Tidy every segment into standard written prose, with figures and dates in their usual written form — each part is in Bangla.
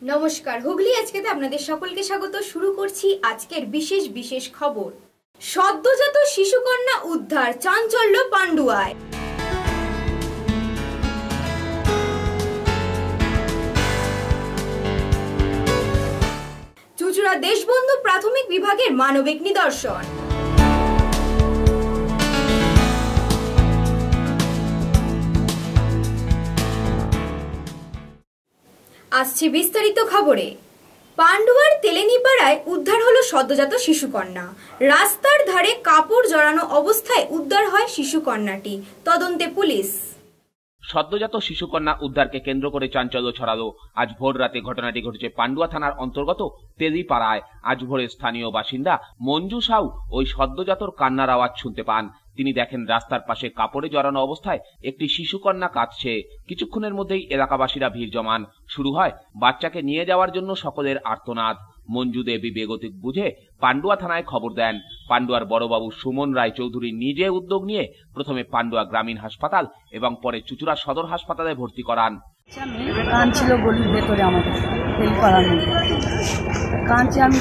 নমস্কার, হুগলি আজকেতে আপনাদের সকলকে স্বাগত। শুরু করছি আজকের বিশেষ খবর। সদ্যজাত শিশুকন্যা উদ্ধার, চাঞ্চল্য পান্ডুয়ায়। চুঁচুড়া দেশবন্ধু প্রাথমিক বিভাগের মানবিক নিদর্শন। আসছি বিস্তারিত খবরে। পান্ডুয়ার তেলেনিপাড়ায় উদ্ধার হলো সদ্যজাত শিশুকন্যা। রাস্তার ধারে কাপড় জড়ানো অবস্থায় উদ্ধার হয় শিশুকন্যাটি। তদন্তে পুলিশ। সদ্যজাত শিশুকন্যা উদ্ধারকে কেন্দ্র করে চাঞ্চল্য ছড়ালো। আজ ভোর রাতে ঘটনাটি ঘটেছে পান্ডুয়া থানার অন্তর্গত তেলিপাড়ায়। আজ ভোরে স্থানীয় বাসিন্দা মঞ্জু সাউ ওই সদ্যজাতর কান্নার আওয়াজ শুনতে পান। তিনি দেখেন রাস্তার পাশে কাপড়ে জড়ানো অবস্থায় একটি শিশুকন্যা কাঁদছে। কিছুক্ষণের মধ্যেই এলাকাবাসীরা ভিড় জমান। শুরু হয় বাচ্চাকে নিয়ে যাওয়ার জন্য সকলের আর্তনাদ। মঞ্জু দেবী বেগতিক বুঝে পান্ডুয়া থানায় খবর দেন। পান্ডুয়ার বড়বাবু সুমন রায় চৌধুরী নিজে উদ্যোগ নিয়ে প্রথমে পান্ডুয়া গ্রামীণ হাসপাতাল এবং পরে চুঁচুড়া সদর হাসপাতালে ভর্তি করান। কাঁদছিল গলির ভেতরে, আমাদের এই পাড়ার মধ্যে কাঁদছে। আমি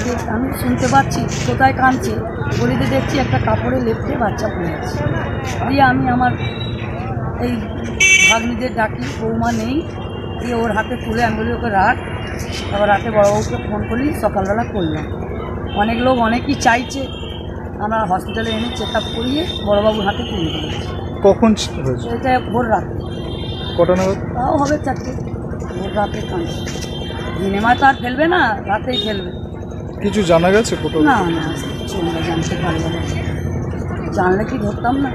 শুনতে পাচ্ছি কোথায় কাঁদছে। গলিতে দেখছি একটা কাপড়ে লেপটে বাচ্চা পড়ে আছে। দিয়ে আমি আমার এই ভাগ্নিদের ডাকি, বৌমা নেই, দিয়ে ওর হাতে তুলে আমি বলি ওকে রাখ। তারপর রাতে বড়োবাবুকে ফোন করি, সকালবেলা করলাম। অনেক লোক অনেকই চাইছে, আমরা হসপিটালে এনে চেক আপ করিয়ে বড়োবাবুর হাতে তুলে দিয়েছি। কখন হয়েছে এটা? ভোর রাতে। কটা নাগাদ? তাও হবে 4টে। ভোর রাতে কাঁদছে। দিনে মা তো আর ফেলবে না, রাতেই ফেলবে। কিছু জানা গেছে? না না, কিছু আমরা জানতে পারবো না। জানলে কি ধরতাম না।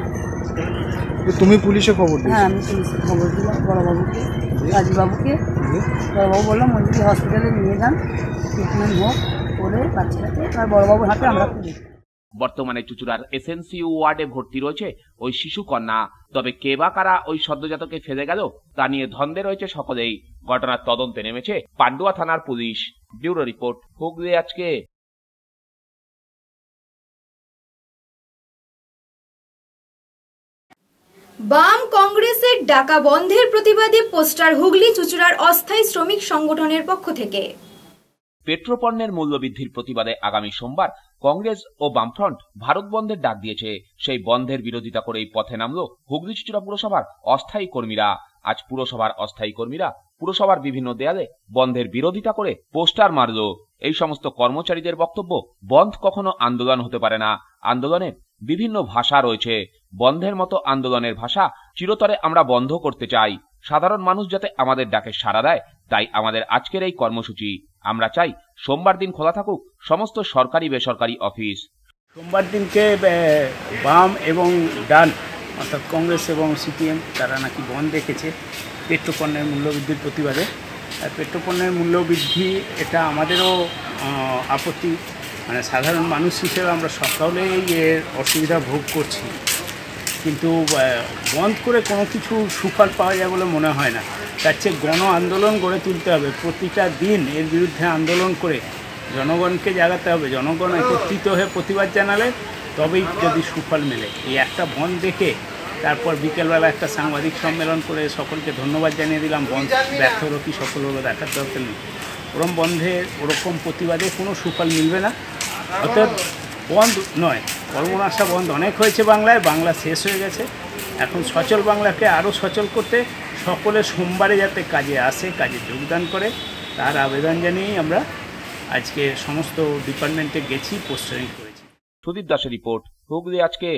তুমি পুলিশে খবর দিয়েছো? হ্যাঁ, আমি পুলিশে খবর দিলাম বড়োবাবুকে, রাজীববাবুকে। বড়োবাবু বললাম মঞ্জুরি হসপিটালে নিয়ে যান, ট্রিটমেন্ট হোক করে বাচ্চাটাকে। আর বড়োবাবুর হাতে আমরা তুলি। বর্তমানে চুঁচুড়ার এসএনসিইউ ওয়ার্ডে ভর্তি রয়েছে ওই শিশু কন্যা। তবে কে বা কারা ওই সদ্যজাতকে ফেলে গেল তা নিয়ে ধন্দে রয়েছে সকলেই। ঘটনার তদন্তে নেমেছে পান্ডুয়া থানার পুলিশ। ব্যুরো রিপোর্ট, হুগলি আজকে। বাম কংগ্রেসের ডাকা বন্ধের প্রতিবাদে পোস্টার হুগলি চুঁচুড়ার অস্থায়ী শ্রমিক সংগঠনের পক্ষ থেকে। পেট্রোপণ্যের মূল্যবৃদ্ধির প্রতিবাদে আগামী সোমবার কংগ্রেস ও বামফ্রন্ট ভারত বন্ধের ডাক দিয়েছে। সেই বন্ধের বিরোধিতা করেই পথে নামল হুগলি চুঁচুড়া পুরসভার অস্থায়ী কর্মীরা। আজ পুরসভার অস্থায়ী কর্মীরা পুরসভার বিভিন্ন দেয়ালে বন্ধের বিরোধিতা করে পোস্টার মারল। এই সমস্ত কর্মচারীদের বক্তব্য, বন্ধ কখনো আন্দোলন হতে পারে না। আন্দোলনের বিভিন্ন ভাষা রয়েছে। বন্ধের মতো আন্দোলনের ভাষা চিরতরে আমরা বন্ধ করতে চাই। সাধারণ মানুষ যাতে আমাদের ডাকে সাড়া দেয়, তাই আমাদের আজকের এই কর্মসূচি। আমরা চাই সোমবার দিন খোলা থাকুক সমস্ত সরকারি বেসরকারি অফিস। সোমবার দিনকে বাম এবং ডান অর্থাৎ কংগ্রেস এবং সিপিএম তারা নাকি বন্ধ রেখেছে পেট্রোপণ্যের মূল্যবৃদ্ধির প্রতিবাদে। আর পেট্রোপণ্যের মূল্যবৃদ্ধি এটা আমাদেরও আপত্তি। মানে সাধারণ মানুষ হিসেবে আমরা সকলেই এর অসুবিধা ভোগ করছি, কিন্তু বন্ধ করে কোনো কিছু সুফল পাওয়া যায় বলে মনে হয় না। তার চেয়ে গণ আন্দোলন গড়ে তুলতে হবে। প্রতিটা দিন এর বিরুদ্ধে আন্দোলন করে জনগণকে জাগাতে হবে। জনগণ একত্রিত হয়ে প্রতিবাদ জানালে তবেই যদি সুফল মেলে। এই একটা বন্ধ দেখে তারপর বিকেলবেলা একটা সাংবাদিক সম্মেলন করে সকলকে ধন্যবাদ জানিয়ে দিলাম, বন্ধ ব্যর্থ হলো কি সফল হলো দেখার দরকার নেই। ওরকম বন্ধে ওরকম প্রতিবাদে কোনো সুফল মিলবে না। অর্থাৎ বন্ধ নয়, কর্মনাশা বন্ধ অনেক হয়েছে বাংলায়, বাংলা শেষ হয়ে গেছে। এখন সচল বাংলাকে আরও সচল করতে সকলে সোমবারে যাতে কাজে আসে, কাজে যোগদান করে, তার আবেদন জানিয়েই আমরা আজকে সমস্ত ডিপার্টমেন্টে গেছি, পোস্টারিং করেছি। সুদীপ দাসের রিপোর্ট, হুগলি আজকে।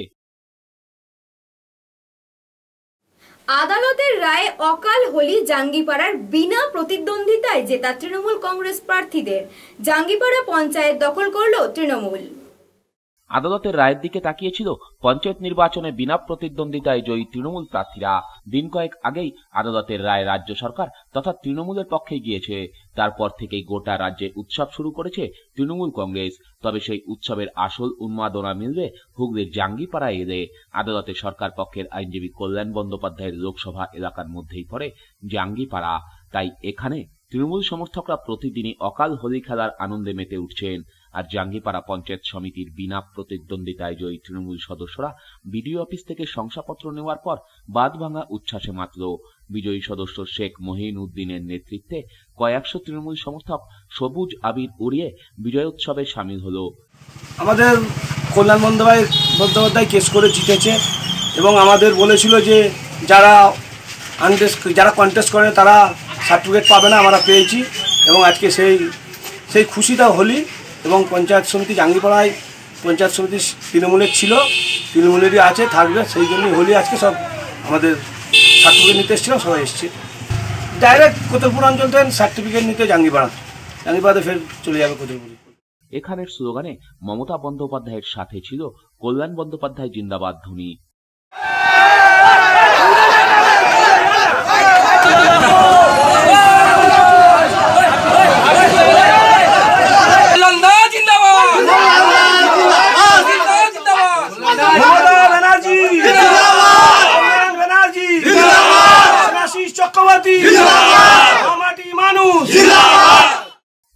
আদালতের রায়ে অকাল হলি জাঙ্গিপাড়ার বিনা প্রতিদ্বন্দ্বিতায় জেতা তৃণমূল কংগ্রেস প্রার্থীদের। জাঙ্গিপাড়া পঞ্চায়েত দখল করল তৃণমূল। আদালতের রায়ের দিকে তাকিয়েছিল পঞ্চায়েত নির্বাচনে বিনা প্রতিদ্বন্দ্বিতায় জয়ী তৃণমূল প্রার্থীরা। দিন কয়েক আগেই আদালতের রায় রাজ্য সরকার তথা তৃণমূলের পক্ষে গিয়েছে। তারপর থেকেই গোটা রাজ্যে উৎসব শুরু করেছে তৃণমূল কংগ্রেস। তবে সেই উৎসবের আসল উন্মাদনা মিলবে হুগলির জাঙ্গিপাড়ায় এলে। আদালতে সরকার পক্ষের আইনজীবী কল্যাণ বন্দ্যোপাধ্যায়ের লোকসভা এলাকার মধ্যেই পড়ে জাঙ্গিপাড়া। তাই এখানে তৃণমূল সমর্থকরা প্রতিদিনই অকাল হোলি খেলার আনন্দে মেতে উঠছেন। আর জাঙ্গিপাড়া পঞ্চায়েত সমিতির বিনা প্রতিদ্বন্দ্বিতায় জয়ী তৃণমূল সদস্যরা বিডিও অফিস থেকে শংসাপত্র নেওয়ার পর বাঁধভাঙা উচ্ছ্বাসে মাতল। বিজয়ী সদস্য শেখ মহিন উদ্দিনের নেতৃত্বে কয়েকশো তৃণমূল সমর্থক সবুজ আবির উড়িয়ে বিজয়োৎসবে সামিল হলো। আমাদের কল্যাণ বন্দ্যোপাধ্যায় কেস করে জিতেছে এবং আমাদের বলেছিল যে যারা কন্টেস্ট করে তারা সার্টিফিকেট পাবে না, আমরা পেয়েছি এবং আজকে সেই খুশিটা হোলি এবং পঞ্চায়েত সমিতি জাঙ্গিপাড়ায় পঞ্চায়েত সমিতি তৃণমূলের ছিল, তৃণমূলেরই আছে, থাকবে, সেই জন্যই হোলি আজকে সব আমাদের সার্টিফিকেট নিতে এসেছিলাম, সবাই এসছে ডাইরেক্ট কোতরপুর অঞ্চল থেকে সার্টিফিকেট নিতে জাঙ্গিপাড়াতে ফের চলে যাবে কোতরপুর। এখানের স্লোগানে মমতা বন্দ্যোপাধ্যায়ের সাথে ছিল কল্যাণ বন্দ্যোপাধ্যায় জিন্দাবাদ ধ্বনি।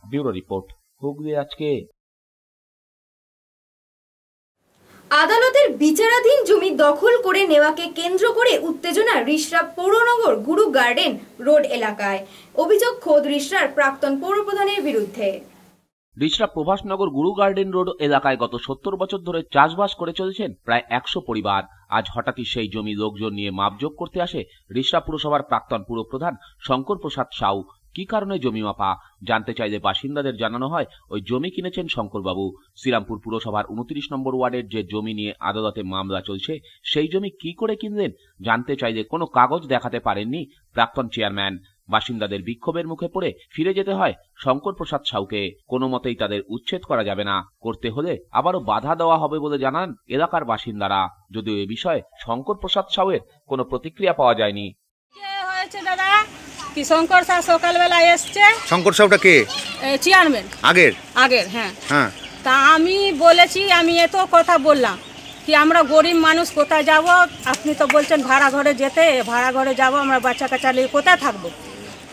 ব্যুরো রিপোর্ট, হুগলি আজকে। আদালতের বিচারাধীন জমি দখল করে নেওয়াকে কেন্দ্র করে উত্তেজনা রিষড়া পৌরনগর গুরু গার্ডেন রোড এলাকায়। অভিযোগ খোদ রিষড়ার প্রাক্তন পৌরপ্রধানের বিরুদ্ধে। রিষড়া প্রভাসনগর গুরু গার্ডেন রোড এলাকায় গত 70 বছর ধরে চাষবাস করে চলেছেন প্রায় 100 পরিবার। আজ হঠাৎই সেই জমি লোকজন নিয়ে মাপজোক করতে আসে রিষড়া পুরসভার প্রাক্তন পুরপ্রধান শঙ্কর প্রসাদ সাউ। কি কারণে জমি মাপা জানতে চাইলে বাসিন্দাদের জানানো হয় ওই জমি কিনেছেন শঙ্করবাবু। শ্রীরামপুর পুরসভার 29 নম্বর ওয়ার্ডের যে জমি নিয়ে আদালতে মামলা চলছে সেই জমি কি করে কিনলেন জানতে চাইলে কোনো কাগজ দেখাতে পারেননি প্রাক্তন চেয়ারম্যান। বাসিন্দাদের বিক্ষোভের মুখে পড়ে ফিরে যেতে হয় শঙ্কর প্রসাদ সাউকে। কোনো মতেই তাদের উচ্ছেদ করা যাবে না, করতে হলে আবারও বাধা দেওয়া হবে বলে জানান এলাকার বাসিন্দারা। যদিও এ বিষয়ে শঙ্কর প্রসাদ সাউয়ের কোনো প্রতিক্রিয়া পাওয়া যায়নি। দাদা কি শঙ্কর স্যার সকালবেলা এসছে। শঙ্কর সাউটা কে? চেয়ারম্যান আগের হ্যাঁ। তা আমি বলেছি, আমি এত কথা বললাম কি আমরা গরিব মানুষ কোথায় যাব, আপনি তো বলছেন ভাড়া ঘরে যেতে, ভাড়া ঘরে যাব, আমরা বাচ্চা কাচ্চা নিয়ে কোথায় থাকবো।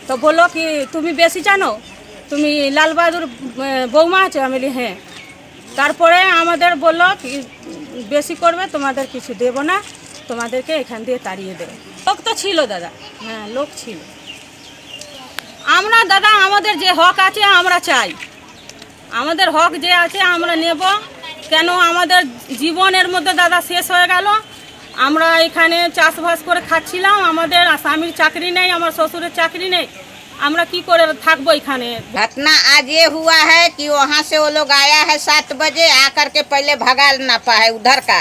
তো বললো কি তুমি বেশি জানো, তুমি লালবাহাদুর বৌমা আছে। আমি বলি হ্যাঁ। তারপরে আমাদের বললো কি বেশি করবে তোমাদের কিছু দেব না, তোমাদেরকে এখান দিয়ে তাড়িয়ে দেবে। লোক তো ছিল দাদা, হ্যাঁ লোক ছিল। আমরা দাদা আমাদের যে হক আছে আমরা চাই, আমাদের হক যে আছে আমরা নেব। কেন আমাদের জীবনের মধ্যে দাদা শেষ হয়ে গেল। আমরা এখানে চাষবাস করে খাচ্ছিলাম, আমাদের স্বামীর চাকরি নেই, আমার শ্বশুরের চাকরি নেই, আমরা কি করে থাকবো এখানে। घटना आज ये हुआ है कि वहाँ से वो लोग आया है 7 बजे, आकर के पहले भगा नापा है उधर का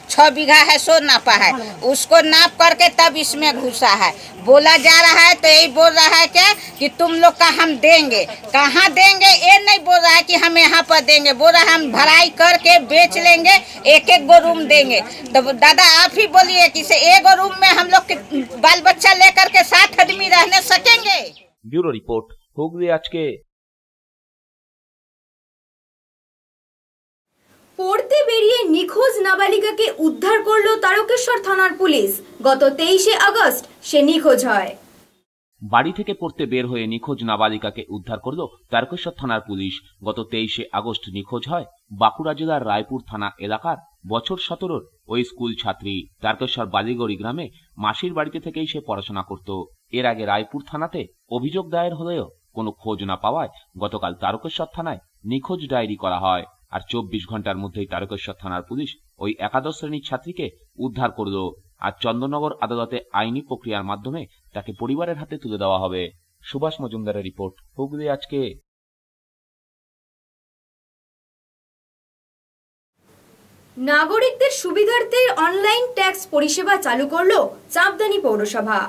6 बीघा है सो नापा है, उसको नाप करके तब इसमें घुसा है। बोला जा रहा है तो यही बोल रहा है क्या कि तुम लोग का हम देंगे, कहाँ देंगे ये नहीं बोल रहा है कि हम यहाँ पर देंगे, बोल रहा है हम भराई करके बेच लेंगे, एक एक गो रूम देंगे। तो दादा आप ही बोलिए कि से एक रूम में हम लोग के बाल बच्चा लेकर के 7 आदमी रहने सकेंगे। ব্যুরো রিপোর্ট, হুগলি আজকে। পড়তে বেরিয়ে নিখোঁজ নাবালিকাকে উদ্ধার করলো তারকেশ্বর থানার পুলিশ। গত 23শে আগস্ট সে নিখোঁজ হয়। বাড়ি থেকে পড়তে বের হয়ে নিখোঁজ নাবালিকাকে উদ্ধার করল তারকেশ্বর থানার পুলিশ। গত 23শে আগস্ট নিখোঁজ হয় বাঁকুড়া জেলার রায়পুর থানা এলাকার বছর 17 ওই স্কুল ছাত্রী। তারকেশ্বর বালিগড়ি গ্রামে মাসির বাড়িতে থেকেই সে পড়াশোনা করত। এর আগে রায়পুর থানাতে অভিযোগ দায়ের হলেও কোনো খোঁজ না পাওয়ায় গতকাল তারকেশ্বর থানায় নিখোঁজ ডায়েরি করা হয়। আর 24 ঘন্টার মধ্যেই তারকেশ্বর থানার পুলিশ ওই একাদশ শ্রেণীর ছাত্রীকে উদ্ধার করল। আর চন্দননগর আদালতে আইনি প্রক্রিয়ার মাধ্যমে তাকে পরিবারের হাতে তুলে দেওয়া হবে। সুভাষ মজুমদারের রিপোর্ট, হুগলি আজকে। নাগরিকদের সুবিধার্থে অনলাইন ট্যাক্স পরিষেবা চালু করলো চাঁদদানি পৌরসভা।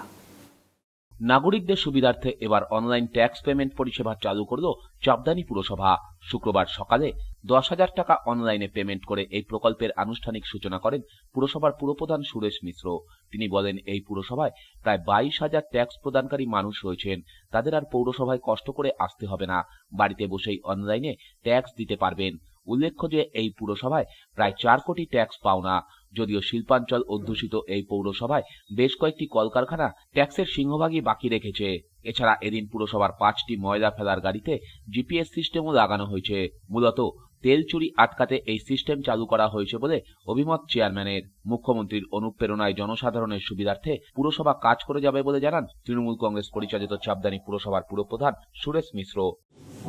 নাগরিকদের সুবিধার্থে এবার অনলাইন ট্যাক্স পেমেন্ট পরিষেবা চালু করল চাঁদদানি পুরসভা। শুক্রবার সকালে 10,000 টাকা অনলাইনে পেমেন্ট করে এই প্রকল্পের আনুষ্ঠানিক সূচনা করেন পুরসভার পুরপ্রধান সুরেশ মিশ্র। তিনি বলেন, এই পুরসভায় প্রায় 22,000 ট্যাক্স প্রদানকারী মানুষ রয়েছেন, তাদের আর পৌরসভায় কষ্ট করে আসতে হবে না, বাড়িতে বসেই অনলাইনে ট্যাক্স দিতে পারবেন। উল্লেখ্য যে এই পুরসভায় প্রায় 4 কোটি ট্যাক্স পাওনা। যদিও শিল্পাঞ্চল অধ্যুষিত এই পৌরসভায় বেশ কয়েকটি কলকারখানা ট্যাক্সের সিংহভাগই বাকি রেখেছে। এছাড়া এদিন পুরসভার 5টি ময়লা ফেলার গাড়িতে জিপিএস সিস্টেমও লাগানো হয়েছে। মূলত তেল চুরি আটকাতে এই সিস্টেম চালু করা হয়েছে বলে অভিমত চেয়ারম্যানের। মুখ্যমন্ত্রীর অনুপ্রেরণায় জনসাধারণের সুবিধার্থে পুরসভা কাজ করে যাবে বলে জানান তৃণমূল কংগ্রেস পরিচালিত চাপদানি পুরসভার পুরপ্রধান সুরেশ মিশ্র।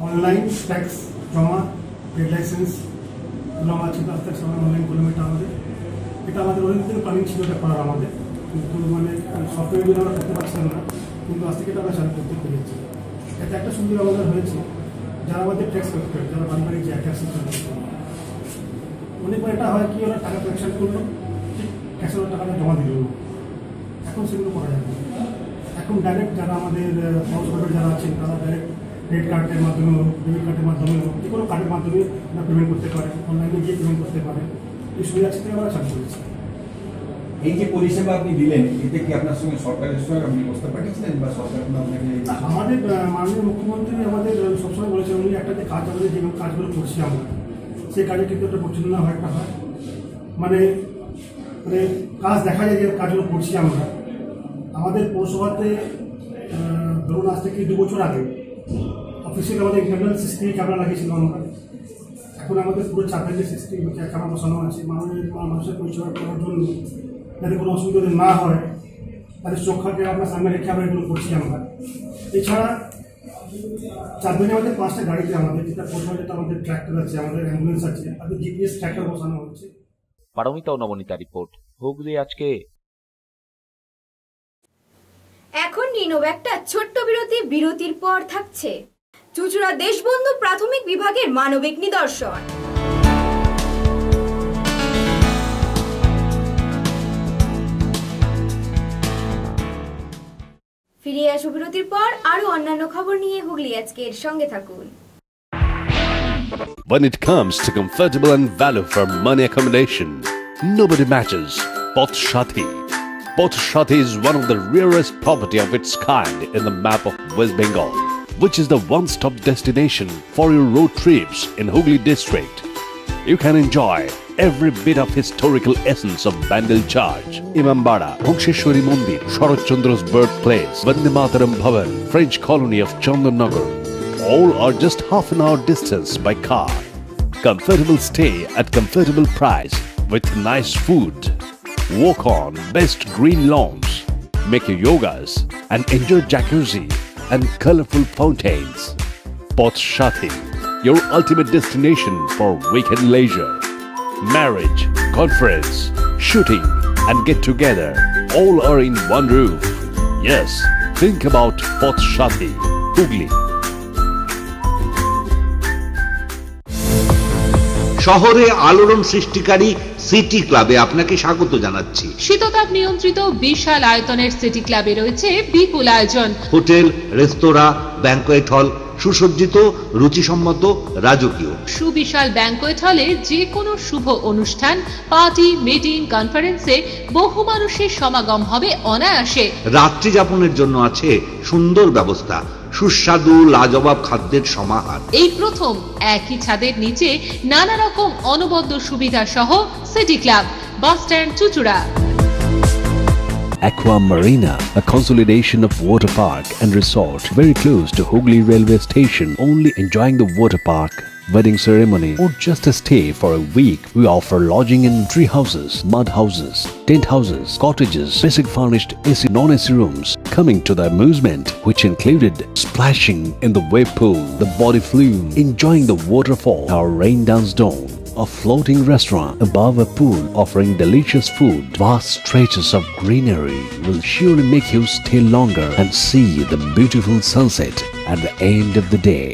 অনলাইন ট্যাক্স জমা, ট্রেড লাইসেন্স অনলাইন কিলোমিটার আমাদের এটা আমাদের অনেকদিন প্ল্যানিং ছিল এটা করার আমাদের, কিন্তু মানে সফটওয়্যারগুলো আমরা করতে পারছিলাম না, কিন্তু আজ থেকে এটা আমরা চালু করতে পেরেছি। এতে একটা সুবিধা আমাদের হয়েছে, যারা আমাদের ট্যাক্স করতে পারে, যারা বাড়ি বাড়ি যে ট্যাক্স অনেকবার এটা হয় কি ওরা টাকা কালেকশন করলো, ঠিক ট্যাক্সের টাকাটা জমা দিল না, এখন সেগুলো করা যাবে। এখন ডাইরেক্ট যারা আমাদের হাউসহোল্ডার যারা আছেন তারা ডাইরেক্ট ক্রেডিট কার্ডের মাধ্যমে হোক, ডেবিট কার্ডের মাধ্যমে হোক, যে কোনো কার্ডের মাধ্যমে আমরা পেমেন্ট করতে পারে, অনলাইনে গিয়ে পেমেন্ট করতে পারে। এই সুবিধা থেকে আমরা চালু করেছি। এই যে পরিষেবা আপনি দিলেন, এতে কি আপনার সঙ্গে সরকারের সঙ্গে আপনি প্রস্তাব পাঠিয়েছিলেন বা সরকার আপনাকে? আমাদের মাননীয় মুখ্যমন্ত্রী আমাদের সবসময় বলেছেন, উনি একটা যে কাজ আমাদের যে কাজগুলো করছি আমরা, সেই কাজে কিন্তু একটা পরিচালনা হয়, একটা হয় মানে মানে কাজ দেখা যায় যে কাজগুলো করছি আমরা। আমাদের পৌরসভাতে ধরুন আজ থেকে 2 বছর আগে অফিসিয়াল আমাদের ইন্টারনাল সিসিটিভি ক্যামেরা লাগিয়েছিল আমরা। এখন আমাদের পুরো চারদিকে সিসিটিভি ক্যামেরা বসানো আছে মানুষের পরিষেবা করার জন্য, যাতে কোনো অসুবিধা না হয়, তাদের সুরক্ষাকে আমরা সামনে রেখে আমরা এগুলো করছি আমরা। এছাড়া চারদিনে আমাদের 5টা গাড়িতে আমাদের যেটা পৌরসভা, যেটা আমাদের ট্র্যাক্টর আছে, আমাদের অ্যাম্বুলেন্স আছে, তাদের জিপিএস ট্র্যাক্টর বসানো হচ্ছে। পারমিতা ও নবনীতা রিপোর্ট, হুগলি আজকে। এখন নিনব একটা ছোট্ট বিরতির পর থাকছে চুঁচুড়া দেশবন্ধু প্রাথমিক বিভাগের মানবিক নিদর্শন। ফিরে আসো বিরতির পর আরো অন্যান্য খবর নিয়ে হুগলি আজকের সঙ্গে থাকুন। When it comes to comfortable and value for money accommodation, nobody matches Poth Shathi. Poth Shathi is one of the rarest property of its kind in the map of West Bengal, which is the one-stop destination for your road trips in Hooghly district. You can enjoy every bit of historical essence of Bandel Charge, Imambara, Bhongsheshwari Mandir, Sharat Chandra's birthplace, Vande Mataram Bhavan, French colony of Chandannagar. All are just half an hour distance by car. Comfortable stay at comfortable price with nice food. Walk on best green lawns, make your yogas and enjoy jacuzzi and colorful fountains. Poth Shathi, your ultimate destination for weekend leisure. Marriage, conference, shooting and get together all are in one roof. Yes, think about Poth Shathi, Hooghly. শহরে আলোড়ন সৃষ্টিকারী সিটি ক্লাবে আপনাকে স্বাগত জানাচ্ছি। শীততাপ নিয়ন্ত্রিত বিশাল আয়তনের সিটি ক্লাবে রয়েছে বিপুল আয়োজন, হোটেল, রেস্তোরাঁ, ব্যাংকোয়েট হল, সুসজ্জিত, রুচিসম্মত, রাজকীয়। সুবিশাল ব্যাংকোয়েট হলে যে কোনো শুভ অনুষ্ঠান, পার্টি, মিটিং, কনফারেন্সে বহু মানুষের সমাগম হবে অনায়াসে। রাত্রি যাপনের জন্য আছে সুন্দর ব্যবস্থা, সুস্বাদু লাজবাব খাদ্যের সমাহার। এই প্রথম একই ছাদের নিচে নানা রকম অনবদ্য সুবিধা সহ সিটি ক্লাব, বাস স্ট্যান্ড, চুঁচুড়া। Aqua Marina, a consolidation of water park and resort very close to Hooghly railway station. Only enjoying the water park, wedding ceremony or just a stay for a week. We offer lodging in tree houses, mud houses, tent houses, cottages, basic furnished AC, non-AC rooms. Coming to the amusement which included splashing in the wave pool, the body flume, enjoying the waterfall, our rain dance dome, a floating restaurant above a pool offering delicious food. Vast stretches of greenery will surely make you stay longer and see the beautiful sunset at the end of the day.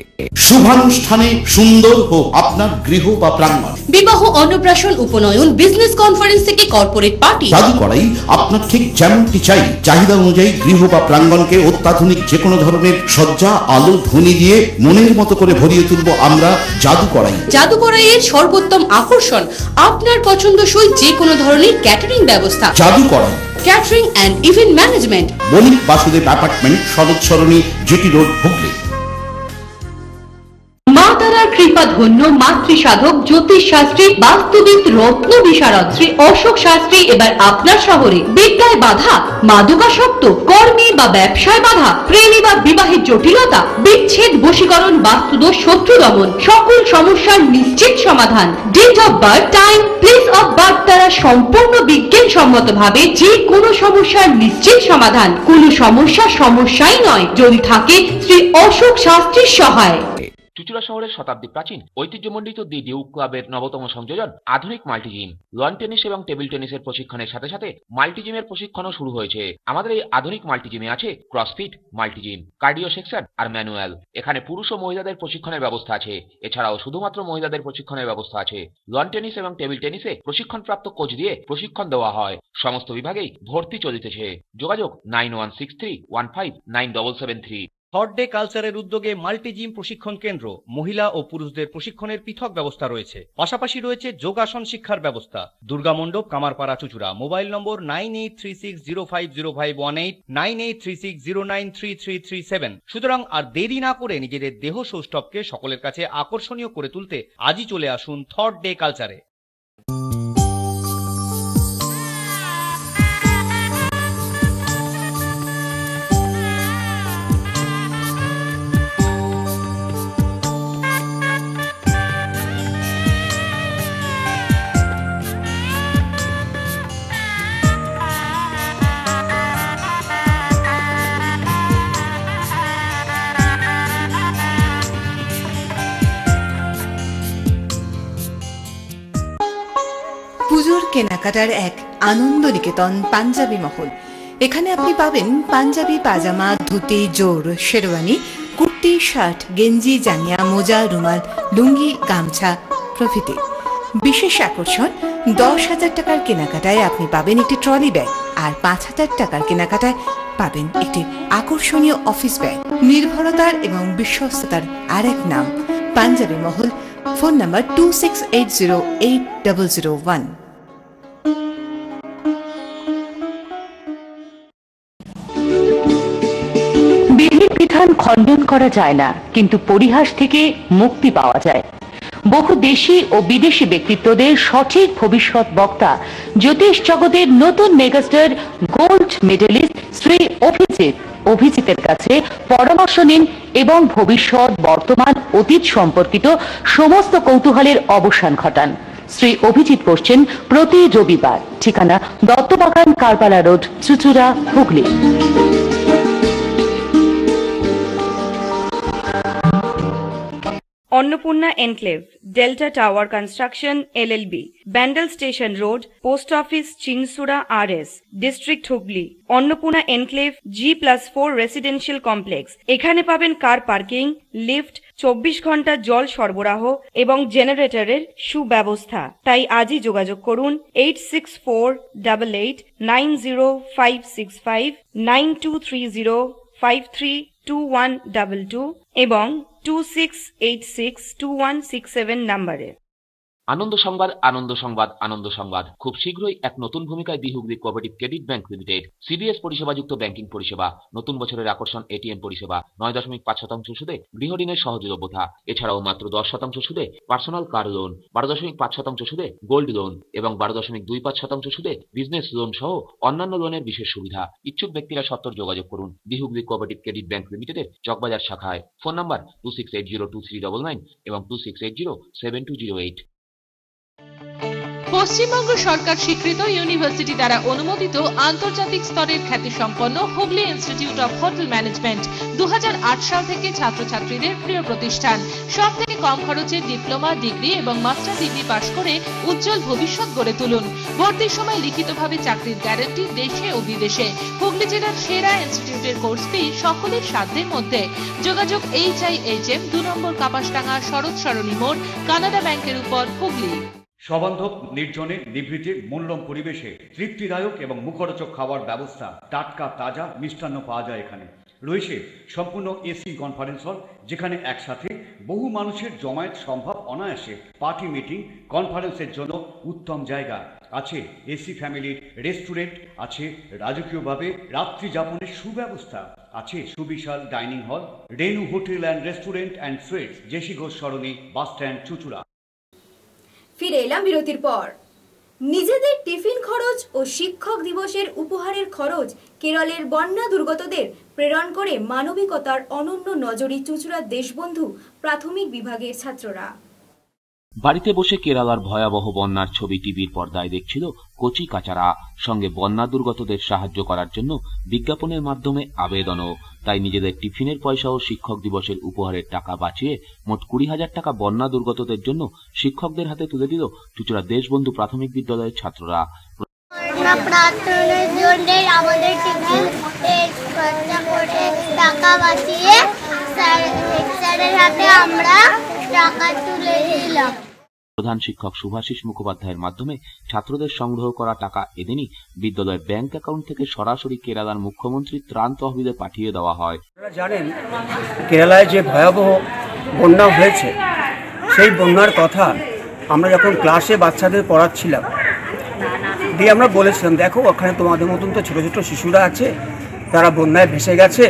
শুভানুষ্ঠানে সুন্দর হোক আপনার গৃহ বা প্রাঙ্গণ। বিবাহ, অন্নপ্রাশন, উপনয়ন, বিজনেস কনফারেন্স থেকে কর্পোরেট পার্টি, জাদু করাই আপনার ঠিক যেমনটি চাই চাহিদা অনুযায়ী গৃহ বা প্রাঙ্গণকে অত্যাধুনিক যে কোনো ধরনের সজ্জা, আলো, ধ্বনি দিয়ে মনের মতো করে ভরিয়ে তুলব আমরা জাদু করাই। জাদু করাইয়ের সর্বোত্তম আকর্ষণ আপনার পছন্দসই যে কোনো ধরনের ক্যাটারিং ব্যবস্থা। জাদু করাই catering and event management, Banik Basudeb apartment, Sarat Sarani, GT road, Hooghly. মা তারা পিতার কৃপা ধন্য মাতৃ সাধক জ্যোতিষ শাস্ত্রী বাস্তুবিদ রত্ন বিশারদ শ্রী অশোক শাস্ত্রী এবার আপনার শহরে। বিদ্যায় বাধা, মাদকাসক্ত, কর্মে বা ব্যবসায় বাধা, প্রেমে বা বিবাহের জটিলতা, বিচ্ছেদ, বশীকরণ, বাস্তুদোষ, শত্রু দমন, সকল সমস্যার নিশ্চিত সমাধান। Date of birth, time, place of birth দ্বারা সম্পূর্ণ বিজ্ঞানসম্মত ভাবে যে কোনো সমস্যার নিশ্চিত সমাধান। কোনো সমস্যাই নয় যদি থাকে শ্রী অশোক শাস্ত্রীর সহায়। চুঁচুড়া শহরের শতাব্দী প্রাচীন ঐতিহ্যমণ্ডিত দি ডিউক ক্লাবের নবতম সংযোজন আধুনিক মাল্টিজিম। লন টেনিস এবং টেবিল টেনিসের প্রশিক্ষণের সাথে সাথে মাল্টিজিমের প্রশিক্ষণও শুরু হয়েছে। আমাদের এই আধুনিক মাল্টিজিমে আছে ক্রসফিট, মাল্টিজিম, কার্ডিও সেকশন আর ম্যানুয়াল। এখানে পুরুষ ও মহিলাদের প্রশিক্ষণের ব্যবস্থা আছে। এছাড়াও শুধুমাত্র মহিলাদের প্রশিক্ষণের ব্যবস্থা আছে। লন টেনিস এবং টেবিল টেনিসে প্রশিক্ষণপ্রাপ্ত কোচ দিয়ে প্রশিক্ষণ দেওয়া হয়। সমস্ত বিভাগেই ভর্তি চলিতেছে। যোগাযোগ 9163159773। থার্ড ডে কালচারের উদ্যোগে মাল্টিজিম প্রশিক্ষণ কেন্দ্র, মহিলা ও পুরুষদের প্রশিক্ষণের পৃথক ব্যবস্থা রয়েছে। পাশাপাশি রয়েছে যোগাসন শিক্ষার ব্যবস্থা। দুর্গা মণ্ডপ, কামারপাড়া, চুঁচুড়া। মোবাইল নম্বর 9836050518, 9836093337। সুতরাং আর দেরি না করে নিজেদের দেহ সৌষ্ঠবকে সকলের কাছে আকর্ষণীয় করে তুলতে আজই চলে আসুন থার্ড ডে কালচারে। পুজোর কেনাকাটার এক আনন্দ নিকেতন পাঞ্জাবি মহল। এখানে আপনি পাবেন পাঞ্জাবি, পাজামা, ধুতি, জোর, শেরওয়ানি, কুর্তি, শার্ট, গেঞ্জি, জাঙ্গিয়া, মোজা, রুমাল, লুঙ্গি, গামছা প্রভৃতি। বিশেষ আকর্ষণ, 10,000 টাকার কেনাকাটায় আপনি পাবেন একটি ট্রলি ব্যাগ, আর 5,000 টাকার কেনাকাটায় পাবেন একটি আকর্ষণীয় অফিস ব্যাগ। নির্ভরতার এবং বিশ্বস্ততার আরেক নাম পাঞ্জাবি মহল। Phone number 26808001। বিধির বিধান খণ্ডন করা যায় না, কিন্তু পরিহাস থেকে মুক্তি পাওয়া যায়। বহু দেশি ও বিদেশি ব্যক্তিত্বদের সঠিক ভবিষ্যৎ বক্তা, জ্যোতিষ জগতের নতুন মেগাস্টার, গোল্ড মেডেলিস্ট শ্রী অভিজিতের কাছে পরামর্শ নিন এবং ভবিষ্যৎ, বর্তমান, অতীত সম্পর্কিত সমস্ত কৌতূহলের অবসান ঘটান। শ্রী অভিজিৎ বসছেন প্রতি রবিবার। ঠিকানা দত্তবাগান, কারবালা রোড, চুঁচুড়া, Hooghly. Annapurna Enclave, Delta Tower Construction LLB, Bandel station road, post office, Chinsurah RS, district Hooghly. Annapurna Enclave G+4 residential complex. एखाने पाबेन कार पार्किंग, लिफ्ट, 24 घंटा जल सरबराह एवं जेनारेटरेर सुव्यवस्था। ताई आजই যোগাযোগ করুন 8648890565, 9230532122 এবং 26862167 নম্বরে। আনন্দ সংবাদ, আনন্দ সংবাদ, আনন্দ সংবাদ। খুব শীঘ্রই এক নতুন ভূমিকায় the Hooghly Cooperative Credit Bank Limited. CBS পরিষেবাযুক্ত ব্যাংকিং পরিষেবা, নতুন বছরের আকর্ষণ ATM পরিষেবা, 9.5% সুদে গৃহঋণের সহযোগিতা। এছাড়াও মাত্র 10% সুদে পার্সোনাল কার লোন, 12.5% সুদে গোল্ড লোন এবং 12.25% সুদে বিজনেস লোন সহ অন্যান্য লোনের বিশেষ সুবিধা। ইচ্ছুক ব্যক্তিরা সত্বর যোগাযোগ করুন দি হুগলি কোঅপারেটিভ ক্রেডিট ব্যাংক লিমিটেডের চকবাজার শাখায়। ফোন নাম্বার 26802399 এবং 26807208। পশ্চিমবঙ্গ সরকার স্বীকৃত ইউনিভার্সিটি দ্বারা অনুমোদিত আন্তর্জাতিক স্তরের খ্যাতিসম্পন্ন Hooghly institute of hotel management 2008 সাল থেকে ছাত্রছাত্রীদের প্রিয় প্রতিষ্ঠান। সব থেকে কম খরচে ডিপ্লোমা, ডিগ্রি এবং মাস্টার ডিগ্রি পাশ করে উজ্জ্বল ভবিষ্যৎ গড়ে তুলুন। ভর্তির সময় লিখিতভাবে চাকরির গ্যারান্টি দেশে ও বিদেশে। হুগলি জেলার সেরা ইনস্টিটিউটের কোর্স ফি সকলের সাধ্যের মধ্যে। যোগাযোগ HIHM 2 নম্বর কাপাসডাঙ্গা, শরৎ সরণী মোড়, কানাডা ব্যাংকের উপর, হুগলি। সবান্ধব, নির্জনে, নিভৃতে, মূল্যম পরিবেশে তৃপ্তিদায়ক এবং মুখরোচক খাবার ব্যবস্থা। টাটকা তাজা মিষ্টান্ন পাওয়া যায় এখানে। রয়েছে সম্পূর্ণ AC কনফারেন্স হল, যেখানে একসাথে বহু মানুষের জমায়েত সম্ভব অনায়াসে। পার্টি, মিটিং, কনফারেন্সের জন্য উত্তম জায়গা। আছে এসি ফ্যামিলির রেস্টুরেন্ট, আছে রাজকীয়ভাবে রাত্রি যাপনের সুব্যবস্থা, আছে সুবিশাল dining hall, Renu hotel and restaurant and sweets, JC Ghosh Sarani, bus stand, Chuchura. ফিরে এলাম বিরতির পর। নিজেদের টিফিন খরচ ও শিক্ষক দিবসের উপহারের খরচ কেরলের বন্যা দুর্গতদের প্রেরণ করে মানবিকতার অনন্য নজরে চুচুড়া দেশবন্ধু প্রাথমিক বিভাগের ছাত্ররা। বাড়িতে বসে কেরালার ভয়াবহ বন্যার ছবি টিভির পর্দায় দেখছিল কচি কাচারা, সঙ্গে বন্যা দুর্গতদের সাহায্য করার জন্য বিজ্ঞাপনের মাধ্যমে আবেদনও। তাই নিজেদের টিফিনের পয়সা ও শিক্ষক দিবসের উপহারের টাকা বাঁচিয়ে মোট 20,000 টাকা বন্যা দুর্গতদের জন্য শিক্ষকদের হাতে তুলে দিল চুচুড়া দেশবন্ধু প্রাথমিক বিদ্যালয়ের ছাত্ররা। আমাদের টিফিন টাকা বাঁচিয়ে স্যারের হাতে আমরা টাকা তুলে দিলাম। প্রধান শিক্ষক শুভাশিস মুখোপাধ্যায়ের মাধ্যমে ছাত্রদের সংগ্রহ করা টাকা এদিনই বিদ্যালয়ের ব্যাংক অ্যাকাউন্ট থেকে সরাসরি কেরালার মুখ্যমন্ত্রী ত্রাণ তহবিলে পাঠিয়ে দেওয়া হয়। আপনারা জানেন কেরালায় যে ভয়াবহ বন্যা হয়েছে, সেই বন্যার কথা আমরা যখন ক্লাসে বাচ্চাদের পড়াচ্ছিলাম, দিয়ে আমরা বলেছিলাম, দেখো ওখানে তোমাদের মতন তো ছোটো ছোটো শিশুরা আছে, তারা বন্যায় ভেসে গেছে,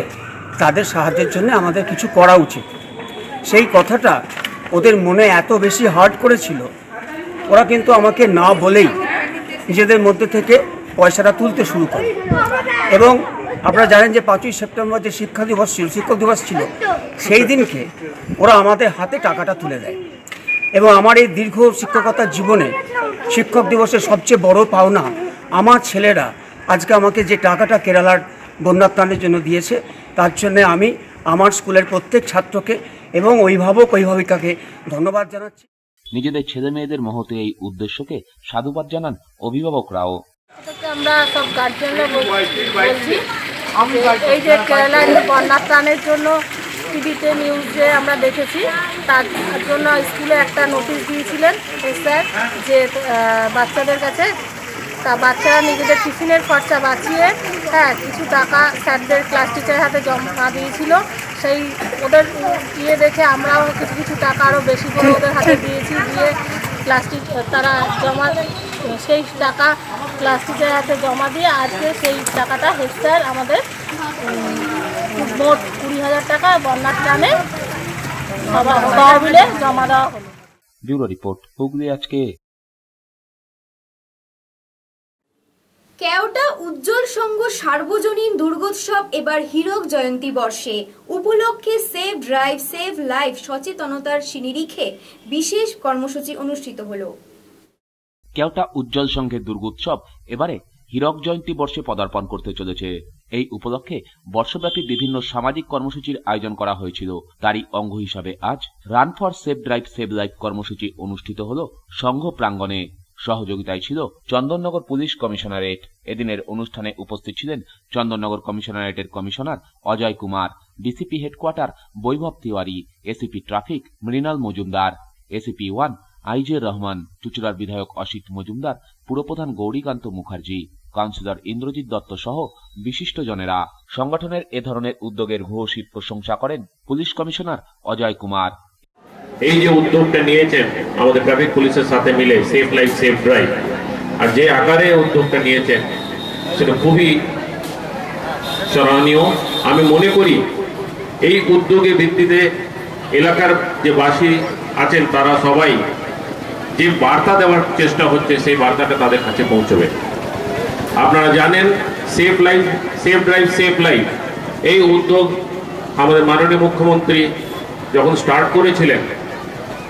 তাদের সাহায্যের জন্য আমাদের কিছু করা উচিত। সেই কথাটা ওদের মনে এত বেশি হার্ট করেছিল, ওরা কিন্তু আমাকে না বলেই নিজেদের মধ্যে থেকে পয়সাটা তুলতে শুরু করে। এবং আপনারা জানেন যে 5ই সেপ্টেম্বর যে শিক্ষক দিবস ছিল, সেই দিনকে ওরা আমাদের হাতে টাকাটা তুলে দেয়। এবং আমার এই দীর্ঘ শিক্ষকতার জীবনে শিক্ষক দিবসের সবচেয়ে বড় পাওনা, আমার ছেলেরা আজকে আমাকে যে টাকাটা কেরালার বন্যা ত্রাণের জন্য দিয়েছে, তার জন্য আমি আমার স্কুলের প্রত্যেক ছাত্রকে এবং অভিভাবিকাকে ধন্যবাদ জানাচ্ছি। নিজেদের ছেলে মেয়েদের মহতে এই উদ্দেশ্যকে সাধুবাদ জানান অভিভাবকরাও। আমরা সব গার্জিয়ানরা বলছি, এই যে কেরালার বন্যা ত্রাণের জন্য টিভিতে নিউজে আমরা দেখেছি, তার জন্য স্কুলে একটা নোটিশ দিয়েছিলেন স্যার যে বাচ্চাদের কাছে, তা বাচ্চারা নিজেদের টিফিনের খরচা বাঁচিয়ে কিছু টাকা স্যারদের ক্লাস টিচারের হাতে জমা দিয়েছিল। সেই ওদের দেখে আমরাও কিছু টাকা আরও বেশি করে ওদের হাতে দিয়েছি, দিয়ে ক্লাস তারা জমা, সেই টাকা ক্লাস টিচারের হাতে জমা দিয়ে আজকে সেই টাকাটা হেড স্যার আমাদের মোট 20,000 টাকা বন্যা ত্রাণে তহবিলে জমা দেওয়া হলো। ব্যুরো রিপোর্ট, হুগলি আজকে। কেওটা উজ্জ্বল সংঘ সার্বজনীন দুর্গোৎসব এবার হীরক জয়ন্তী বর্ষে উপলক্ষে সেভ ড্রাইভ সেভ লাইফ সচেতনতার নিরিখে বিশেষ কর্মসূচি অনুষ্ঠিত হলো। কেওটা উজ্জ্বল সংঘের দুর্গোৎসব এবারে হীরক জয়ন্তী বর্ষে পদার্পণ করতে চলেছে। এই উপলক্ষে বর্ষব্যাপী বিভিন্ন সামাজিক কর্মসূচির আয়োজন করা হয়েছিল। তারই অঙ্গ হিসাবে আজ run for save drive save life কর্মসূচি অনুষ্ঠিত হল সংঘ প্রাঙ্গণে। সহযোগিতায় ছিল চন্দননগর পুলিশ কমিশনারেট। এদিনের অনুষ্ঠানে উপস্থিত ছিলেন চন্দননগর কমিশনারেটের commissioner Ajay Kumar, DCP headquarter Vaibhav Tiwari, ACP traffic Mrinal Majumdar, ACP 1 আইজের রহমান, চুচুড়ার বিধায়ক অসিত মজুমদার, পুরপ্রধান গৌরীকান্ত মুখার্জি, কাউন্সিলর ইন্দ্রজিৎ দত্ত সহ বিশিষ্টজনেরা। সংগঠনের এ ধরনের উদ্যোগের ভূয়সী প্রশংসা করেন পুলিশ কমিশনার অজয় কুমার। এই যে উদ্যোগটা নিয়েছেন আমাদের ট্রাফিক পুলিশের সাথে মিলে সেফ লাইফ সেফ ড্রাইভ, আর যে আকারে উদ্যোগটা নিয়েছেন সেটা খুবই সরাহনীয়। আমি মনে করি এই উদ্যোগের ভিত্তিতে এলাকার যে বাসী আছেন তারা সবাই যে বার্তা দেওয়ার চেষ্টা হচ্ছে সেই বার্তাটা তাদের কাছে পৌঁছবে। আপনারা জানেন safe life safe drive safe life এই উদ্যোগ আমাদের মাননীয় মুখ্যমন্ত্রী যখন স্টার্ট করেছিলেন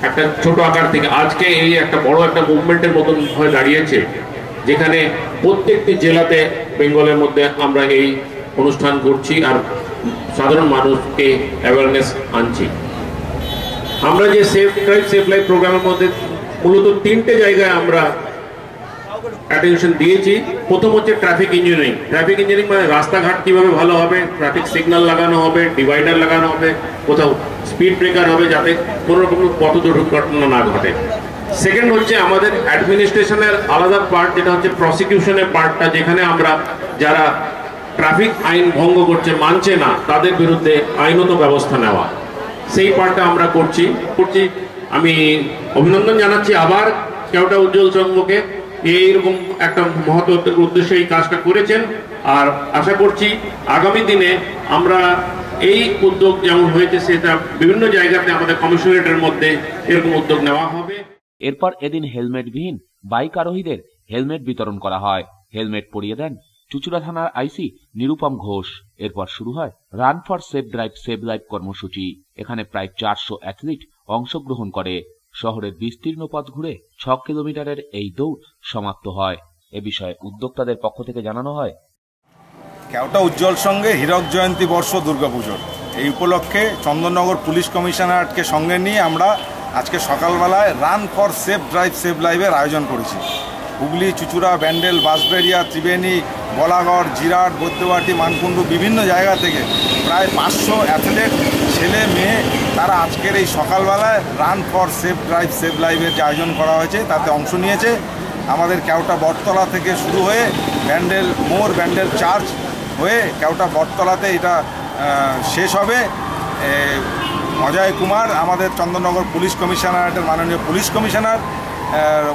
একটা ছোট আকার থেকে আজকে এই একটা বড় একটা মুভমেন্টের মতন হয়ে দাঁড়িয়েছে, যেখানে প্রত্যেকটি জেলাতে বেঙ্গলের মধ্যে আমরা এই অনুষ্ঠান করছি আর সাধারণ মানুষকে অ্যাওয়ারনেস আনছি। আমরা যে সেফ ড্রাইভ সেফ লাইফ প্রোগ্রামের মধ্যে মূলত 3টে জায়গায় আমরা অ্যাটেনশন দিয়েছি। প্রথম হচ্ছে ট্রাফিক ইঞ্জিনিয়ারিং। ট্রাফিক ইঞ্জিনিয়ারিং মানে রাস্তাঘাট কিভাবে ভালো হবে, ট্রাফিক সিগন্যাল লাগানো হবে, ডিভাইডার লাগানো হবে, কোথাও স্পিড ব্রেকার হবে যাতে কোনো রকম পথ দুর্ঘটনা না ঘটে। সেকেন্ড হচ্ছে আমাদের অ্যাডমিনিস্ট্রেশনের আলাদা পার্ট, যেটা হচ্ছে প্রসিকিউশনের পার্টটা, যেখানে আমরা যারা ট্রাফিক আইন ভঙ্গ করছে, মানছে না, তাদের বিরুদ্ধে আইনত ব্যবস্থা নেওয়া, সেই পার্টটা আমরা করছি। আমি অভিনন্দন জানাচ্ছি আবার কেওটা উজ্জ্বল সংঘকে এইরকম একটা মহৎ উদ্দেশ্যে এই কাজটা করেছেন। আর আশা করছি আগামী দিনে আমরা এই উদ্যোগ যেমন হয়েছে সেটা বিভিন্ন জায়গাতে আমাদের কমিশনারেটের মধ্যে এরকম উদ্যোগ নেওয়া হবে। এরপর এদিন হেলমেটবিহীন বাইক আরোহীদের হেলমেট বিতরণ করা হয়। হেলমেট পরিয়ে দেন চুঁচুড়া থানার আইসি নিরুপম ঘোষ। এরপর শুরু হয় run for save drive save life কর্মসূচি। এখানে প্রায় 400 অ্যাথলিট অংশগ্রহণ করে। শহরের বিস্তীর্ণ পথ ঘুরে 6 কিলোমিটারের এই দৌড় সমাপ্ত হয়। এ বিষয়ে উদ্যোক্তাদের পক্ষ থেকে জানানো হয়, কেওটা উজ্জ্বল সঙ্গে হীরক জয়ন্তী বর্ষ দুর্গাপুজোর এই উপলক্ষে চন্দননগর পুলিশ কমিশনারেটকে সঙ্গে নিয়ে আমরা আজকে সকালবেলায় run for save drive save লাইভের আয়োজন করেছি। হুগলি, চুঁচুড়া, ব্যান্ডেল, বাঁশবেড়িয়া, ত্রিবেণী, বলাগড়, জিরাট, বৈদ্যবাটি, মানকুণ্ডু বিভিন্ন জায়গা থেকে প্রায় 500 অ্যাথলেট ছেলে মেয়ে তারা আজকের এই সকালবেলায় run for save drive save লাইভের যে আয়োজন করা হয়েছে তাতে অংশ নিয়েছে। আমাদের কেওটা বটতলা থেকে শুরু হয়ে ব্যান্ডেল মোড়, ব্যান্ডেল চার্চ হয়ে কেওটা বটতলাতে এটা শেষ হবে। অজয় কুমার আমাদের চন্দননগর পুলিশ কমিশনারেটের মাননীয় পুলিশ কমিশনার,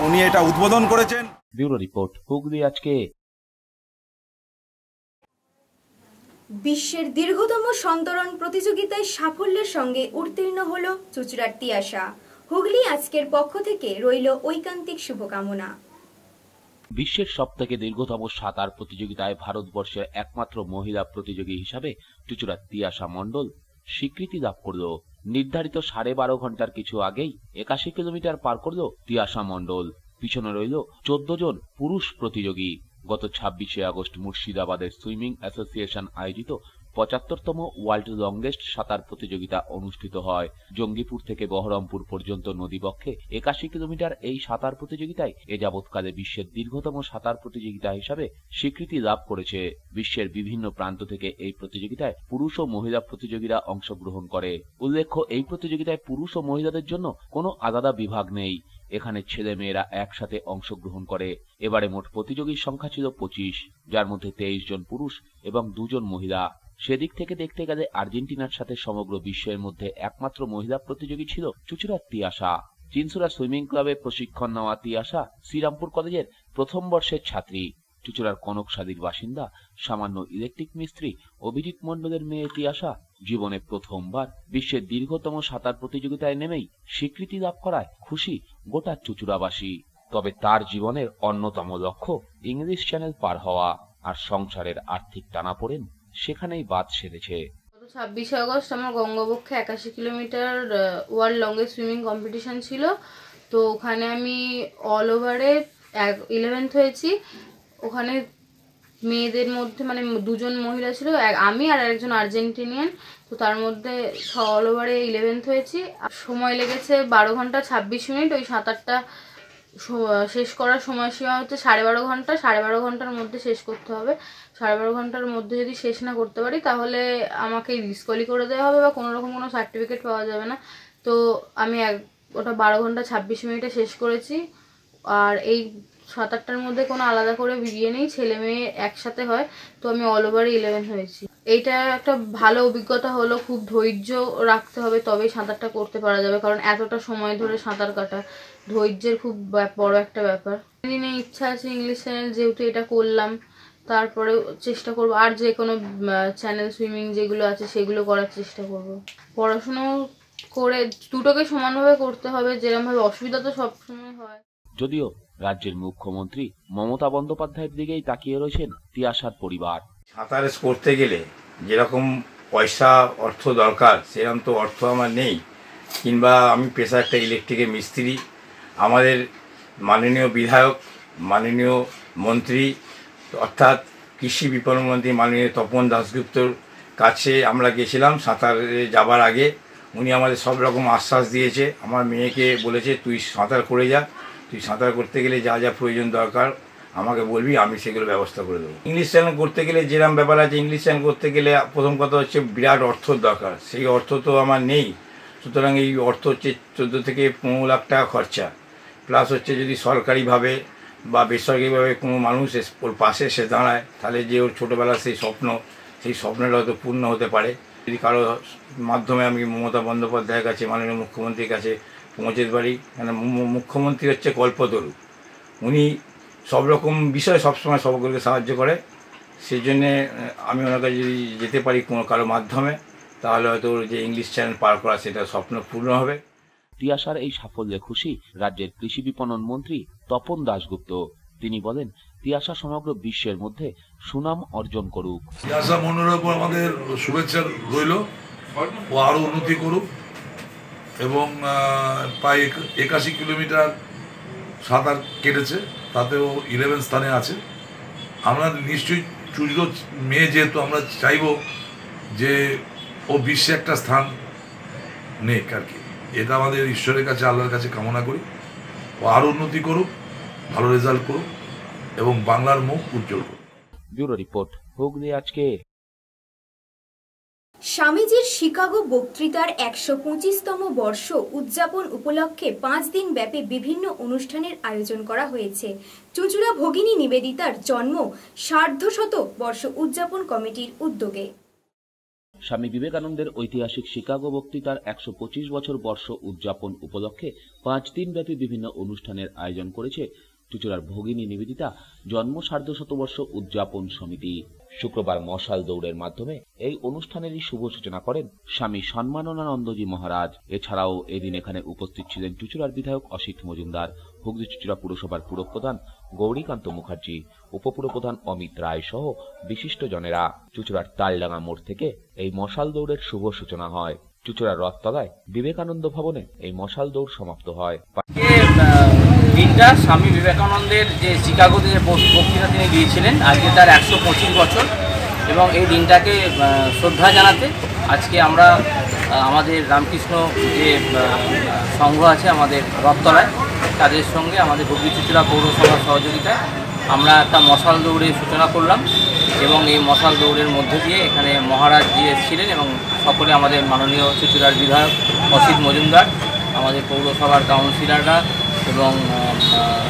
উনি এটা উদ্বোধন করেছেন। ব্যুরো রিপোর্ট, হুগলি আজকে। বিশ্বের দীর্ঘতম সন্তরণ প্রতিযোগিতায় সাফল্যের সঙ্গে উত্তীর্ণ হল চুঁচুড়ার তিয়াশা। হুগলি আজকের পক্ষ থেকে রইল ঐকান্তিক শুভকামনা। বিশ্বের সবথেকে দীর্ঘতম সাঁতার প্রতিযোগিতায় ভারতবর্ষের একমাত্র মহিলা প্রতিযোগী হিসাবে চুঁচুড়ার তিয়াশা মণ্ডল স্বীকৃতি লাভ করল। নির্ধারিত 12.5 ঘন্টার কিছু আগেই 81 কিলোমিটার পার করল তিয়াশা মণ্ডল। পিছনে রইল 14 জন পুরুষ প্রতিযোগী। গত 26শে আগস্ট মুর্শিদাবাদের সুইমিং অ্যাসোসিয়েশন আয়োজিত 75তম ওয়ার্ল্ড লংগেস্ট সাঁতার প্রতিযোগিতা অনুষ্ঠিত হয়। জঙ্গিপুর থেকে বহরমপুর পর্যন্ত নদীবক্ষে 81 কিলোমিটার এই সাঁতার প্রতিযোগিতায় এ যাবৎকালে বিশ্বের দীর্ঘতম সাঁতার প্রতিযোগিতা হিসাবে স্বীকৃতি লাভ করেছে। বিশ্বের বিভিন্ন প্রান্ত থেকে এই প্রতিযোগিতায় পুরুষ ও মহিলা প্রতিযোগীরা অংশগ্রহণ করে। উল্লেখ্য, এই প্রতিযোগিতায় পুরুষ ও মহিলাদের জন্য কোনো আলাদা বিভাগ নেই। এখানে ছেলে মেয়েরা একসাথে অংশগ্রহণ করে। এবারে মোট প্রতিযোগীর সংখ্যা ছিল 25, যার মধ্যে 23 জন পুরুষ এবং 2 জন মহিলা। সেদিক থেকে দেখতে গেলে আর্জেন্টিনার সাথে সমগ্র বিশ্বের মধ্যে একমাত্র মহিলা প্রতিযোগী ছিল চুঁচুড়ার তিয়াশা। চিনসুরা সুইমিং ক্লাবে প্রশিক্ষণ নেওয়া তিয়াশা শ্রীরামপুর কলেজের প্রথম বর্ষের ছাত্রী। চুঁচুড়ার কনকসাদির বাসিন্দা সামান্য ইলেকট্রিক মিস্ত্রি অভিজিৎ মণ্ডলের মেয়ে তিয়াশা জীবনে প্রথমবার বিশ্বের দীর্ঘতম সাঁতার প্রতিযোগিতায় নেমেই স্বীকৃতি লাভ করায় খুশি গোটা চুঁচুড়াবাসী। তবে তার জীবনের অন্যতম লক্ষ্য ইংলিশ চ্যানেল পার হওয়া, আর সংসারের আর্থিক টানাপোড়েন সেখানেই বাদ সেরেছে। 26শে আগস্ট আমার গঙ্গাবক্ষে 81 kilometre world longest swimming competition ছিল। তো ওখানে আমি অল ওভারে 11th হয়েছি। ওখানে মেয়েদের মধ্যে মানে 2 জন মহিলা ছিল, আমি আর একজন আর্জেন্টিনিয়ান। তো তার মধ্যে অল ওভারে 11th হয়েছি। সময় লেগেছে 12 ঘন্টা 26 মিনিট। ওই সাঁতারটা শেষ করার সময়সীমা হচ্ছে 12.5 ঘন্টা। 12.5 ঘন্টার মধ্যে শেষ করতে হবে। 12.5 ঘন্টার মধ্যে যদি শেষ না করতে পারি তাহলে আমাকে ডিসকোয়ালি করে দেওয়া হবে বা কোনোরকম কোনো সার্টিফিকেট পাওয়া যাবে না। তো আমি ওটা 12 ঘন্টা 26 মিনিটে শেষ করেছি। আর এই সাঁতারটার মধ্যে কোনো আলাদা করে বিয়ে নেই, ছেলে মেয়ে একসাথে হয়। তো আমি অল ওভারে 11 হয়েছি। এইটা একটা ভালো অভিজ্ঞতা হলো। খুব ধৈর্য রাখতে হবে তবেই সাঁতারটা করতে পারা যাবে, কারণ এতটা সময় ধরে সাঁতার কাটা ধৈর্যের খুব বড় একটা ব্যাপার। দিনে ইচ্ছা আছে ইংলিশ চ্যানেল, যেহেতু এটা করলাম তারপরে চেষ্টা করব আর যে কোনো চ্যানেল সুইমিং যেগুলো আছে সেগুলো করার চেষ্টা করব। পড়াশুনো করে দুটোকে সমানভাবে করতে হবে, যেরকমভাবে অসুবিধা তো সবসময় হয়। যদিও রাজ্যের মুখ্যমন্ত্রী মমতা বন্দ্যোপাধ্যায়ের দিকেই তাকিয়ে রয়েছেন তিয়াশার পরিবার। সাঁতার করতে গেলে যেরকম পয়সা অর্থ দরকার সেরকম তো অর্থ আমার নেই, কিংবা আমি পেশা একটা ইলেকট্রিকের মিস্ত্রি। আমাদের মাননীয় বিধায়ক, মাননীয় মন্ত্রী অর্থাৎ কৃষি বিপণন মন্ত্রী মাননীয় তপন দাশগুপ্তর কাছে আমরা গেছিলাম সাঁতারে যাবার আগে। উনি আমাদের সব রকম আশ্বাস দিয়েছে। আমার মেয়েকে বলেছে তুই সাঁতার করে যা, তুই সাঁতার করতে গেলে যা যা প্রয়োজন দরকার আমাকে বলবি, আমি সেগুলো ব্যবস্থা করে দেবো। ইংলিশ চ্যানেল করতে গেলে যেরকম ব্যাপার আছে, ইংলিশ চ্যানেল করতে গেলে প্রথম কথা হচ্ছে বিরাট অর্থর দরকার। সেই অর্থ তো আমার নেই। সুতরাং এই অর্থ হচ্ছে 14 থেকে 15 লাখ টাকা খরচা, প্লাস হচ্ছে যদি সরকারিভাবে বা বেসরকারিভাবে কোনো মানুষ ওর পাশে এসে দাঁড়ায় তাহলে যে ওর ছোটোবেলার সেই স্বপ্নটা হয়তো পূর্ণ হতে পারে। যদি কারো মাধ্যমে আমি মমতা বন্দ্যোপাধ্যায়ের কাছে, মাননীয় মুখ্যমন্ত্রীর কাছে পৌঁছে পারি, কেন মুখ্যমন্ত্রী হচ্ছে কল্পতরু। উনি সব রকম বিষয়ে সবসময় সকলকে সাহায্য করে। সেই জন্যে আমি ওনার কাছে যদি যেতে পারি কোনো কারো মাধ্যমে, তাহলে হয়তো যে ইংলিশ চ্যানেল পার করা সেটা স্বপ্ন পূর্ণ হবে। তিয়াশার এই সাফল্যে খুশি রাজ্যের কৃষি বিপণন মন্ত্রী তপন দাশগুপ্ত। তিনি বলেন, তিয়াশা সমগ্র বিশ্বের মধ্যে সুনাম অর্জন করুক। তিয়াশা মনের উপর আমাদের শুভেচ্ছা রইল, ও আরো উন্নতি করুক এবং প্রায় 81 কিলোমিটার সাঁতার কেটেছে, তাতেও 11 স্থানে আছে। আমরা নিশ্চয়ই চুজরো মেয়ে যেহেতু আমরা চাইব যে ও বিশ্বে একটা স্থান নেক আর কি, এটা আমাদের ঈশ্বরের কাছে আল্লাহর কাছে কামনা করি। ও আরো উন্নতি করুক, ভালো রেজাল্ট করুক এবং বাংলার মুখ উজ্জ্বল করুক। ব্যুরো রিপোর্ট, হুগলি আজকে। স্বামীজির শিকাগো বক্তৃতার 125তম বর্ষ উদযাপন উপলক্ষে 5 দিন ব্যাপী বিভিন্ন অনুষ্ঠানের আয়োজন করা হয়েছে। চুঁচুড়া ভগিনী নিবেদিতার জন্ম সার্ধশত বর্ষ উদযাপন কমিটির উদ্যোগে। স্বামী বিবেকানন্দের ঐতিহাসিক শিকাগো বক্তৃতার 125 বছর বর্ষ উদযাপন উপলক্ষে 5 দিন ব্যাপী বিভিন্ন অনুষ্ঠানের আয়োজন করেছে চুঁচুড়ার ভগিনী নিবেদিতা জন্ম সার্ধশতবর্ষ উদযাপন সমিতি। শুক্রবার মশাল দৌড়ের মাধ্যমে এই অনুষ্ঠানেরই শুভ সূচনা করেন স্বামী সম্মাননানন্দজি মহারাজ। এছাড়াও এদিন এখানে উপস্থিত ছিলেন চুঁচুড়ার বিধায়ক অসিত মজুমদার, হুগলি চুঁচুড়া পুরসভার পুরপ্রধান গৌরীকান্ত মুখার্জি, উপপুরপ্রধান অমিত রায় সহ বিশিষ্ট জনেরা। চুঁচুড়ার তালডাঙ্গা মোড় থেকে এই মশাল দৌড়ের শুভ সূচনা হয়। চুঁচুড়ার রথতলায় বিবেকানন্দ ভবনে এই মশাল দৌড় সমাপ্ত হয়। দিনটা স্বামী বিবেকানন্দের যে শিকাগোতে যে বক্তৃতা তিনি দিয়েছিলেন, আজকে তার 125 বছর, এবং এই দিনটাকে শ্রদ্ধা জানাতে আজকে আমরা আমাদের রামকৃষ্ণ যে সংঘ আছে আমাদের রথতলায়, তাদের সঙ্গে আমাদের হুগলি চুঁচুড়া পৌরসভার সহযোগিতায় আমরা একটা মশাল দৌড়ের সূচনা করলাম। এবং এই মশাল দৌড়ের মধ্যে দিয়ে এখানে মহারাজ জি এসেছিলেন এবং সকলে আমাদের মাননীয় চুঁচুড়ার বিধায়ক অসিত মজুমদার, আমাদের পৌরসভার কাউন্সিলররা এবং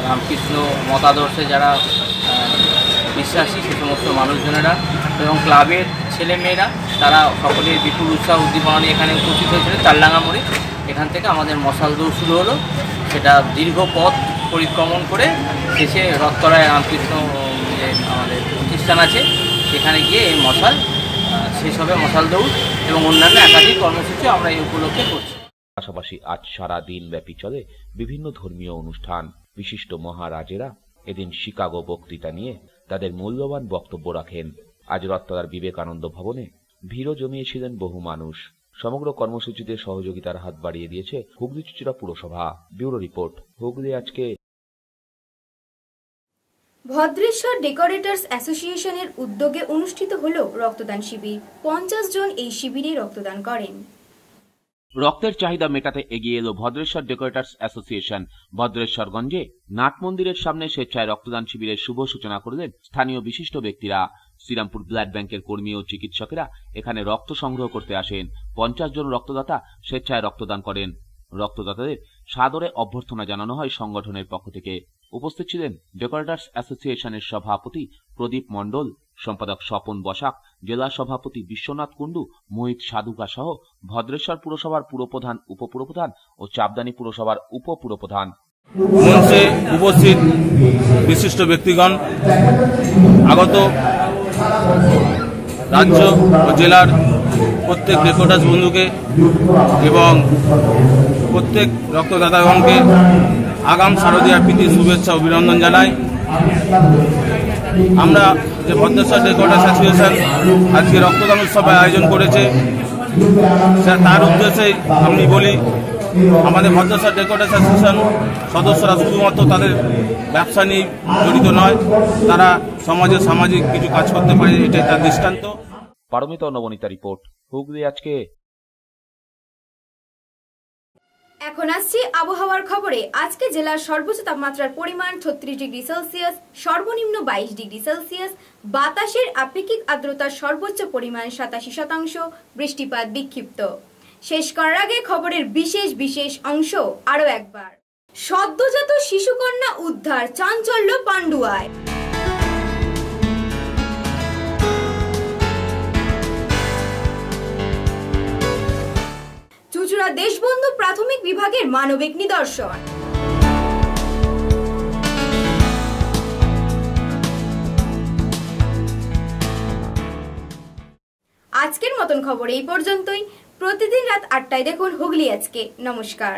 রামকৃষ্ণ মতাদর্শে যারা বিশ্বাসী সে সমস্ত মানুষজনেরা এবং ক্লাবের ছেলেমেয়েরা, তারা সকলের বিপুল উৎসাহ উদ্দীপনা নিয়ে এখানে উপস্থিত হয়েছিলেন তালডাঙ্গা মোড়ে। এখান থেকে আমাদের মশাল দৌড় শুরু হলো, সেটা দীর্ঘ পথ পরিক্রমণ করে শেষে রথতলায় রামকৃষ্ণ যে আমাদের প্রতিষ্ঠান আছে সেখানে গিয়ে এই মশাল শেষ হবে, মশাল দৌড় এবং অন্যান্য একাধিক কর্মসূচি আমরা এই উপলক্ষে করছি। পাশাপাশি আজ সারা দিন ব্যাপী চলে বিভিন্ন ধর্মীয় অনুষ্ঠান। বিশিষ্ট মহারাজেরা এদিন শিকাগো বক্তৃতা নিয়ে তাদের মূল্যবান বক্তব্য রাখেন। আজ রথতলার বিবেকানন্দ ভবনে ভিড়ও জমিয়েছিলেন বহু মানুষ। সমগ্র কর্মসূচিতে সহযোগিতার হাত বাড়িয়ে দিয়েছে হুগলি চুঁচুড়া পুরসভা। ব্যুরো রিপোর্ট, হুগলি আজকে। ভদ্রেশ্বর ডেকোরেটরস অ্যাসোসিয়েশনের উদ্যোগে অনুষ্ঠিত হল রক্তদান শিবির। 50 জন এই শিবিরে রক্তদান করেন। রক্তের চাহিদা মেটাতে এগিয়ে এলো ভদ্রেশ্বর ডেকোরেটরস অ্যাসোসিয়েশন। ভদ্রেশ্বরগঞ্জে নাট মন্দিরের সামনে স্বেচ্ছায় রক্তদান শিবিরের শুভ সূচনা করলেন স্থানীয় বিশিষ্ট ব্যক্তিরা। শ্রীরামপুর ব্লাড ব্যাংকের কর্মী ও চিকিৎসকেরা এখানে রক্ত সংগ্রহ করতে আসেন। 50 জন রক্তদাতা স্বেচ্ছায় রক্তদান করেন। রক্তদাতাদের সাদরে অভ্যর্থনা জানানো হয় সংগঠনের পক্ষ থেকে। উপস্থিত ছিলেন ডেকোরেটরস অ্যাসোসিয়েশনের সভাপতি প্রদীপ মণ্ডল, সম্পাদক স্বপন বসাক, জেলা সভাপতি বিশ্বনাথ কুণ্ডু, মোহিত সাধুকা সহ ভদ্রেশ্বর পুরসভার পুরপ্রধান, উপপুরপ্রধান ও চাপদানি পুরসভার উপপুরপ্রধান। মঞ্চে উপস্থিত বিশিষ্ট ব্যক্তিগণ, আগত রাজ্য ও জেলার প্রত্যেক ডেকোরেটরস বন্ধুকে এবং প্রত্যেক রক্তদাতাগণকে আগাম শারদীয়ার প্রীতি শুভেচ্ছা অভিনন্দন জানাই। আমরা যে ভদ্রেশ্বর ডেকোরেটরস অ্যাসোসিয়েশন আজকে রক্তদান উৎসবের আয়োজন করেছে, তার উদ্দেশ্যেই আমি বলি, আমাদের ভদ্রেশ্বর ডেকোরেটরস অ্যাসোসিয়েশন সদস্যরা শুধুমাত্র তাদের ব্যবসা নিয়ে জড়িত নয়, তারা সমাজে সামাজিক কিছু কাজ করতে পারে, এটাই তার দৃষ্টান্ত। পারমিতা নবনীতা রিপোর্ট, হুগলি আজকে। এখন আসছি আবহাওয়ার খবরে। আজকে জেলার সর্বোচ্চ তাপমাত্রার পরিমাণ 36 ডিগ্রি সেলসিয়াস, সর্বনিম্ন 22 ডিগ্রি সেলসিয়াস। বাতাসের আপেক্ষিক আর্দ্রতার সর্বোচ্চ পরিমাণ 87%, বৃষ্টিপাত বিক্ষিপ্ত। শেষ করার আগে খবরের বিশেষ অংশ আরো একবার। সদ্যজাত শিশুকন্যা উদ্ধার, চাঞ্চল্য পান্ডুয়ায়। চুঁচুড়া দেশবন্ধু প্রাথমিক বিভাগের মানবিক নিদর্শন। আজকের মতন খবর এই পর্যন্তই। প্রতিদিন রাত ৮টায় দেখুন হুগলি আজকে। নমস্কার।